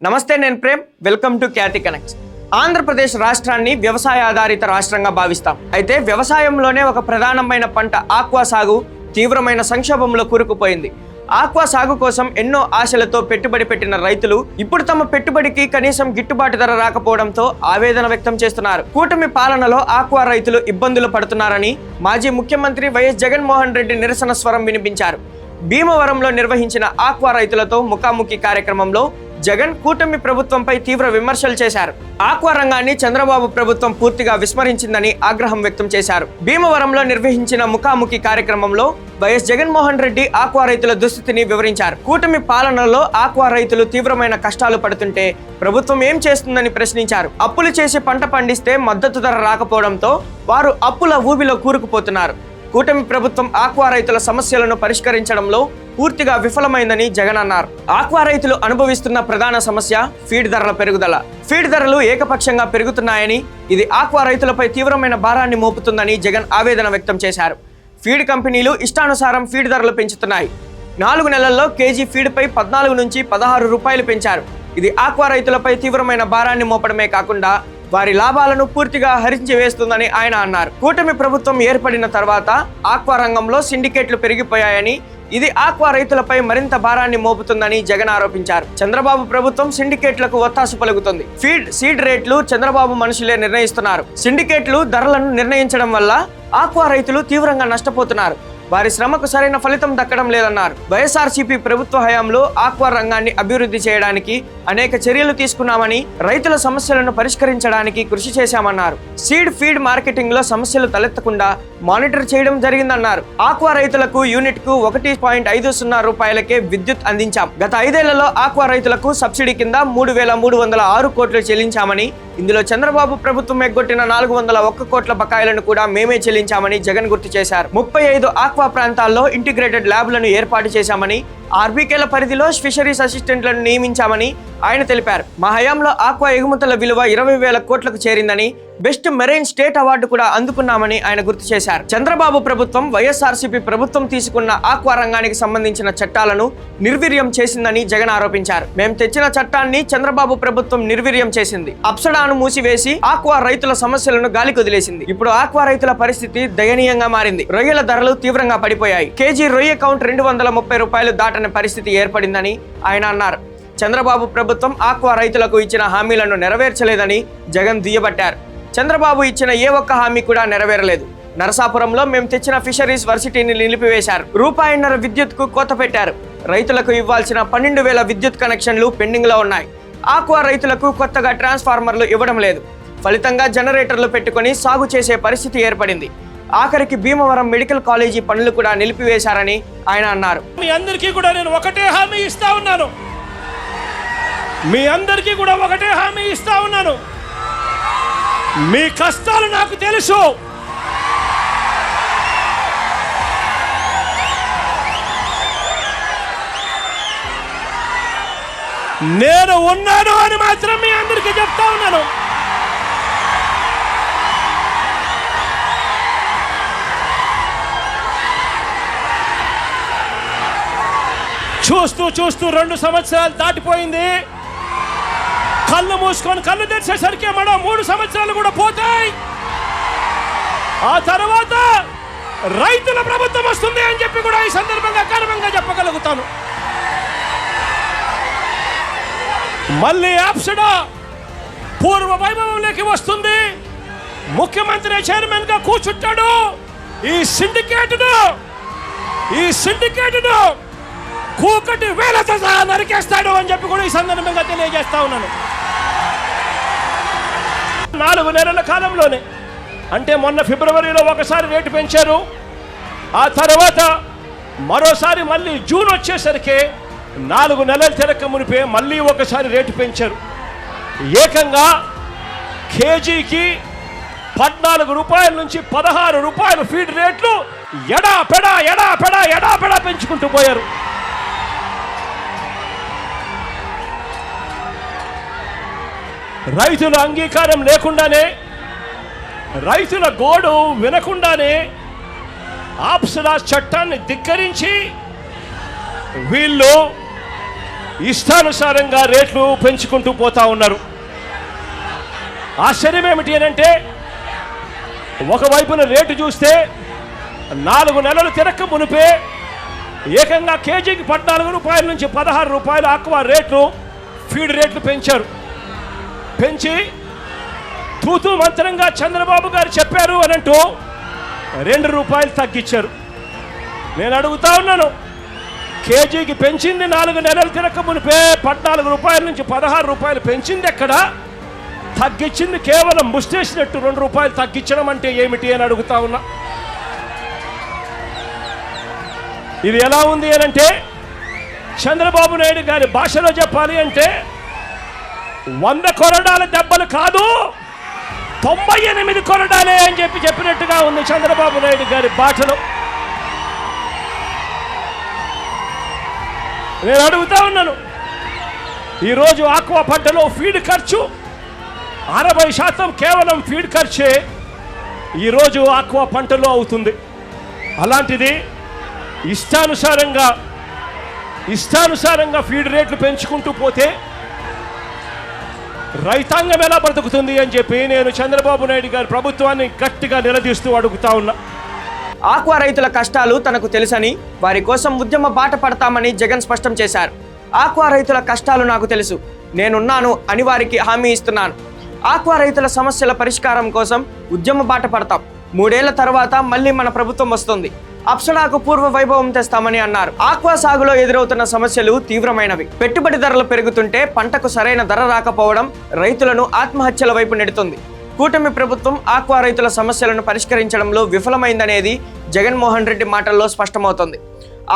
నమస్తే, నేను Prem. Welcome to Khyati connects. Andhra Pradesh రాష్ట్రాన్ని వ్యవసాయ ఆధారిత రాష్ట్రంగా భావిస్తాం. అయితే వ్యవసాయంలోనే ఒక ప్రధానమైన పంట ఆక్వా సాగు తీవ్రమైన సంక్షోభంలో కూరుకుపోయింది. ఆక్వా సాగు కోసం ఎన్నో ఆశలతో పెట్టుబడి పెట్టిన రైతులు ఇప్పుడు తమ పెట్టుబడికి కనీసం గిట్టుబాటు ధర రాకపోవడంతో ఆవేదన వ్యక్తం చేస్తున్నారు. కూటమి పాలనలో ఆక్వా రైతులు ఇబ్బందులు పడుతున్నారని మాజీ ముఖ్యమంత్రి వైఎస్ జగన్మోహన్ రెడ్డి నిరసన స్వరం వినిపించారు. భీమవరంలో నిర్వహించిన ఆక్వా రైతులతో ముఖాముఖి కార్యక్రమంలో జగన్ కూటమి ప్రభుత్వంపై తీవ్ర విమర్శలు చేశారు. ఆక్వా రంగాన్ని చంద్రబాబు ప్రభుత్వం పూర్తిగా విస్మరించిందని ఆగ్రహం వ్యక్తం చేశారు. భీమవరంలో నిర్వహించిన ముఖాముఖి కార్యక్రమంలో వైఎస్ జగన్మోహన్ రెడ్డి ఆక్వా రైతుల దుస్థితిని వివరించారు. కూటమి పాలనలో ఆక్వా రైతులు తీవ్రమైన కష్టాలు పడుతుంటే ప్రభుత్వం ఏం చేస్తుందని ప్రశ్నించారు. అప్పులు చేసి పంట పండిస్తే మద్దతు ధర రాకపోవడంతో వారు అప్పుల ఊబిలో కూరుకుపోతున్నారు. కూటమి ప్రభుత్వం ఆక్వా రైతుల సమస్యలను పరిష్కరించడంలో పూర్తిగా విఫలమైందని జగన్ అన్నారు. ఆక్వా రైతులు అనుభవిస్తున్న ప్రధాన సమస్య ఫీడ్ ధరల పెరుగుదల. ఫీడ్ ధరలు ఏకపక్షంగా పెరుగుతున్నాయని, ఇది ఆక్వా రైతులపై తీవ్రమైన భారాన్ని మోపుతుందని జగన్ ఆవేదన వ్యక్తం చేశారు. ఫీడ్ కంపెనీలు ఇష్టానుసారం ఫీడ్ ధరలు పెంచుతున్నాయి. 4 నెలల్లో కేజీ ఫీడ్పై 14 నుంచి 16 రూపాయలు పెంచారు. ఇది ఆక్వా రైతులపై తీవ్రమైన భారాన్ని మోపడమే కాకుండా వారి లాభాలను పూర్తిగా హరించి వేస్తుందని ఆయన అన్నారు. కూటమి ప్రభుత్వం ఏర్పడిన తర్వాత ఆక్వా రంగంలో సిండికేట్లు పెరిగిపోయాయని, ఇది ఆక్వా రైతులపై మరింత భారాన్ని మోపుతుందని జగన్ ఆరోపించారు. చంద్రబాబు ప్రభుత్వం సిండికేట్లకు ఒత్తాసు పలుకుతుంది. సీడ్ రేట్లు చంద్రబాబు మనుషులే నిర్ణయిస్తున్నారు. సిండికేట్లు ధరలను నిర్ణయించడం వల్ల ఆక్వా రైతులు తీవ్రంగా నష్టపోతున్నారు. వారి శ్రమకు సరైన ఫలితం దక్కడం లేదన్నారు. వైఎస్ఆర్సీపీ ప్రభుత్వ హయాంలో ఆక్వా రంగాన్ని అభివృద్ధి చేయడానికి అనేక చర్యలు తీసుకున్నామని, రైతుల సమస్యలను పరిష్కరించడానికి కృషి చేశామన్నారు. ఫీడ్ మార్కెటింగ్ లో సమస్యలు తలెత్తకుండా మానిటర్ చేయడం జరిగిందన్నారు. ఆక్వా రైతులకు యూనిట్ కు 1.50 రూపాయలకే విద్యుత్ అందించాం. గత 5 ఏళ్లలో ఆక్వా రైతులకు సబ్సిడీ కింద 3,306 కోట్లు చెల్లించామని, ఇందులో చంద్రబాబు ప్రభుత్వం ఎగ్గొట్టిన 401 కోట్ల బకాయిలను కూడా మేమే చెల్లించామని జగన్ గుర్తు చేశారు. 35 ఆక్వా ప్రాంతాల్లో ఇంటిగ్రేటెడ్ ల్యాబ్లను ఏర్పాటు చేశామని, ఆర్బీకేల పరిధిలో ఫిషరీస్ అసిస్టెంట్లను నియమించామని ఆయన తెలిపారు. మా హయాంలో ఆక్వా ఎగుమతుల విలువ 20,000 కోట్లకు చేరిందని, బెస్ట్ మెరైన్ స్టేట్ అవార్డు కూడా అందుకున్నామని ఆయన గుర్తు చేశారు. చంద్రబాబు ప్రభుత్వం వైఎస్ఆర్సీపీ ప్రభుత్వం తీసుకున్న ఆక్వా రంగానికి సంబంధించిన చట్టాలను నిర్వీర్యం చేసిందని జగన్ ఆరోపించారు. మేము తెచ్చిన చట్టాన్ని చంద్రబాబు ప్రభుత్వం నిర్వీర్యం చేసింది. అప్సడాను మూసివేసి ఆక్వా రైతుల సమస్యలను గాలికి వదిలేసింది. ఇప్పుడు ఆక్వా రైతుల పరిస్థితి దయనీయంగా మారింది. రొయ్యల ధరలు తీవ్రంగా పడిపోయాయి. కేజీ రొయ్య కౌంట్ 230 రూపాయలు దాటని పరిస్థితి ఏర్పడిందని ఆయన అన్నారు. చంద్రబాబు ప్రభుత్వం ఆక్వా రైతులకు ఇచ్చిన హామీలను నెరవేర్చలేదని జగన్ దుయ్యబట్టారు. చంద్రబాబు ఇచ్చిన ఏ ఒక్క హామీ కూడా నెరవేరలేదు. నరసాపురంలో మేము తెచ్చిన ఫిషరీస్ వర్సిటీని నిలిపివేశారు. ₹1.5 విద్యుత్ కు కోత పెట్టారు. రైతులకు ఇవ్వాల్సిన 12,000 విద్యుత్ కనెక్షన్లు పెండింగ్ లో ఉన్నాయి. ఆక్వా రైతులకు కొత్తగా ట్రాన్స్ఫార్మర్లు ఇవ్వడం లేదు. ఫలితంగా జనరేటర్లు పెట్టుకుని సాగు చేసే పరిస్థితి ఏర్పడింది. ఆఖరికి భీమవరం మెడికల్ కాలేజీ పనులు కూడా నిలిపివేశారని ఆయన అన్నారు. మీ అందరికీ కూడా నేను ఒకటే హామీ ఇస్తా ఉన్నాను. మీ అందరికీ కూడా ఒకటే హామీ ఇస్తా ఉన్నాను. మీ కష్టాలు నాకు తెలుసు. నేను ఉన్నాను అని మాత్రం మీ అందరికీ చెప్తా ఉన్నాను. చూస్తూ చూస్తూ 2 సంవత్సరాలు దాటిపోయింది. కళ్ళు మూసుకొని కళ్ళు తెరిచేసరికి మనం 3 సంవత్సరాలు కూడా పోతాయి. ఆ తర్వాత రైతుల ప్రభుత్వం వస్తుంది అని చెప్పి కూడా ఈ సందర్భంగా గర్వంగా చెప్పగలుగుతాను. మళ్ళీ ఆప్షడా పూర్వ వైభవంలోకి వస్తుంది. ముఖ్యమంత్రి చైర్మన్ గా కూర్చుంటాడు. ఈ సిండికేట్ను కూకటి వేలతో సహా నరికేస్తాడు అని చెప్పి కూడా ఈ సందర్భంగా తెలియజేస్తా ఉన్నాను. 4 నెలల కాలంలోనే, అంటే మొన్న ఫిబ్రవరిలో ఒకసారి రేటు పెంచారు. ఆ తర్వాత మరోసారి మళ్ళీ జూన్ వచ్చేసరికి 4 నెలలు తిరక్క మునిపే మళ్ళీ ఒకసారి రేటు పెంచారు. ఏకంగా కేజీకి 14 రూపాయల నుంచి 16 రూపాయలు ఫీడ్ రేట్లు ఎడా పెంచుకుంటూ పోయారు. రైతుల అంగీకారం లేకుండానే, రైతుల గోడు వినకుండానే ఆప్సరా చట్టాన్ని ధిక్కరించి వీళ్ళు ఇష్టానుసారంగా రేట్లు పెంచుకుంటూ పోతా ఉన్నారు. ఆశ్చర్యం ఏమిటి అనంటే, ఒకవైపున రేటు చూస్తే 4 నెలలు తిరక్క మునిపే ఏకంగా కేజీకి 14 రూపాయల నుంచి 16 రూపాయలు ఆక్వా రేట్లు, ఫీడ్ రేట్లు పెంచారు. పెంచి తూతూ మంత్రంగా చంద్రబాబు గారు చెప్పారు అనంటూ 2 రూపాయలు తగ్గించారు. నేను అడుగుతా ఉన్నాను, కేజీకి పెంచింది 4 నెలలు తిరక్క మునిపే 14 రూపాయల నుంచి 16 రూపాయలు పెంచింది ఎక్కడ? తగ్గించింది కేవలం ముష్టేసినట్టు 2 రూపాయలు తగ్గించడం అంటే ఏమిటి అని అడుగుతా ఉన్నా. ఇది ఎలా ఉంది అనంటే, చంద్రబాబు నాయుడు గారి భాషలో చెప్పాలి అంటే 100 కొరడాల దెబ్బలు కాదు 98 కొరడాలే అని చెప్పినట్టుగా ఉంది చంద్రబాబు నాయుడు గారి భాషలో. నేను అడుగుతా ఉన్నాను, ఈరోజు ఆక్వా పంటలో ఫీడ్ ఖర్చు 60% కేవలం ఫీడ్ ఖర్చే ఈరోజు ఆక్వా పంటలో అవుతుంది. అలాంటిది ఇష్టానుసారంగా ఫీడ్ రేట్లు పెంచుకుంటూ పోతే రైతాంగం ఎలా బ్రతుకుతుంది అని చెప్పి నేను చంద్రబాబు నాయుడు గారి ప్రభుత్వాన్ని గట్టిగా నిలదీస్తూ అడుగుతా ఉన్నా. ఆక్వా రైతుల కష్టాలు తనకు తెలుసని, వారి కోసం ఉద్యమ బాట పడతామని జగన్ స్పష్టం చేశారు. ఆక్వా రైతుల కష్టాలు నాకు తెలుసు, నేనున్నాను అని వారికి హామీ ఇస్తున్నాను. ఆక్వా రైతుల సమస్యల పరిష్కారం కోసం ఉద్యమ బాట పడతాం. 3 ఏళ్ల తర్వాత మళ్ళీ మన ప్రభుత్వం వస్తుంది. అప్సరాకు పూర్వ వైభవం తెస్తామని అన్నారు. ఆక్వా సాగులో ఎదురవుతున్న సమస్యలు తీవ్రమైనవి. పెట్టుబడి ధరలు పెరుగుతుంటే పంటకు సరైన ధర రాకపోవడం రైతులను ఆత్మహత్యల వైపు నెడుతుంది. కూటమి ప్రభుత్వం ఆక్వా రైతుల సమస్యలను పరిష్కరించడంలో విఫలమైందనేది జగన్మోహన్ రెడ్డి మాటల్లో స్పష్టమవుతోంది.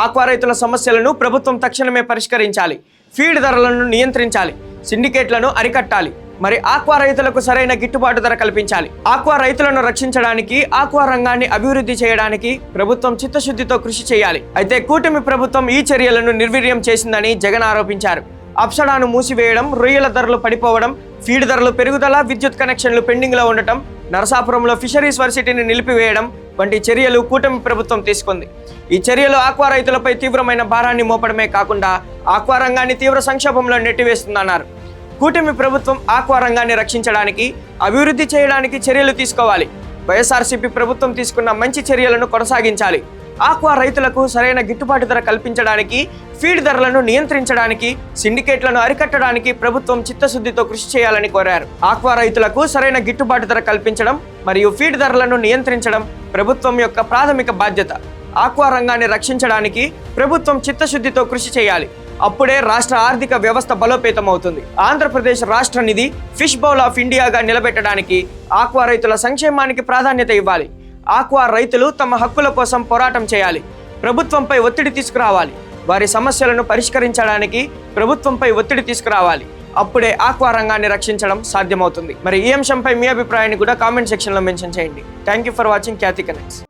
ఆక్వా రైతుల సమస్యలను ప్రభుత్వం తక్షణమే పరిష్కరించాలి. ఫీడ్ ధరలను నియంత్రించాలి. సిండికేట్లను అరికట్టాలి. మరి ఆక్వా రైతులకు సరైన గిట్టుబాటు ధర కల్పించాలి. ఆక్వా రైతులను రక్షించడానికి, ఆక్వా రంగాన్ని అభివృద్ధి చేయడానికి ప్రభుత్వం చిత్తశుద్ధితో కృషి చేయాలి. అయితే కూటమి ప్రభుత్వం ఈ చర్యలను నిర్వీర్యం చేసిందని జగన్ ఆరోపించారు. అప్సడాను మూసివేయడం, రొయ్యల ధరలు పడిపోవడం, ఫీడ్ ధరలు పెరుగుదల, విద్యుత్ కనెక్షన్లు పెండింగ్లో ఉండటం, నరసాపురంలో ఫిషరీస్ వర్సిటీని నిలిపివేయడం వంటి చర్యలు కూటమి ప్రభుత్వం తీసుకుంది. ఈ చర్యలు ఆక్వా రైతులపై తీవ్రమైన భారాన్ని మోపడమే కాకుండా ఆక్వా రంగాన్ని తీవ్ర సంక్షోభంలో నెట్టివేస్తుందన్నారు. కూటమి ప్రభుత్వం ఆక్వా రంగాన్ని రక్షించడానికి, అభివృద్ధి చేయడానికి చర్యలు తీసుకోవాలి. వైఎస్ఆర్సీపీ ప్రభుత్వం తీసుకున్న మంచి చర్యలను కొనసాగించాలి. ఆక్వా రైతులకు సరైన గిట్టుబాటు ధర కల్పించడానికి, ఫీడ్ ధరలను నియంత్రించడానికి, సిండికేట్లను అరికట్టడానికి ప్రభుత్వం చిత్తశుద్ధితో కృషి చేయాలని కోరారు. ఆక్వా రైతులకు సరైన గిట్టుబాటు ధర కల్పించడం మరియు ఫీడ్ ధరలను నియంత్రించడం ప్రభుత్వం యొక్క ప్రాథమిక బాధ్యత. ఆక్వా రంగాన్ని రక్షించడానికి ప్రభుత్వం చిత్తశుద్ధితో కృషి చేయాలి. అప్పుడే రాష్ట్ర ఆర్థిక వ్యవస్థ బలోపేతం అవుతుంది. ఆంధ్రప్రదేశ్ రాష్ట్ర నిధి ఫిష్ బౌల్ ఆఫ్ ఇండియాగా నిలబెట్టడానికి ఆక్వా రైతుల సంక్షేమానికి ప్రాధాన్యత ఇవ్వాలి. ఆక్వా రైతులు తమ హక్కుల కోసం పోరాటం చేయాలి. ప్రభుత్వంపై ఒత్తిడి తీసుకురావాలి. వారి సమస్యలను పరిష్కరించడానికి ప్రభుత్వంపై ఒత్తిడి తీసుకురావాలి. అప్పుడే ఆక్వా రంగాన్ని రక్షించడం సాధ్యమవుతుంది. మరి ఈ అంశంపై మీ అభిప్రాయాన్ని కూడా కామెంట్ సెక్షన్లో మెన్షన్ చేయండి. Thank you for watching Khyati connects.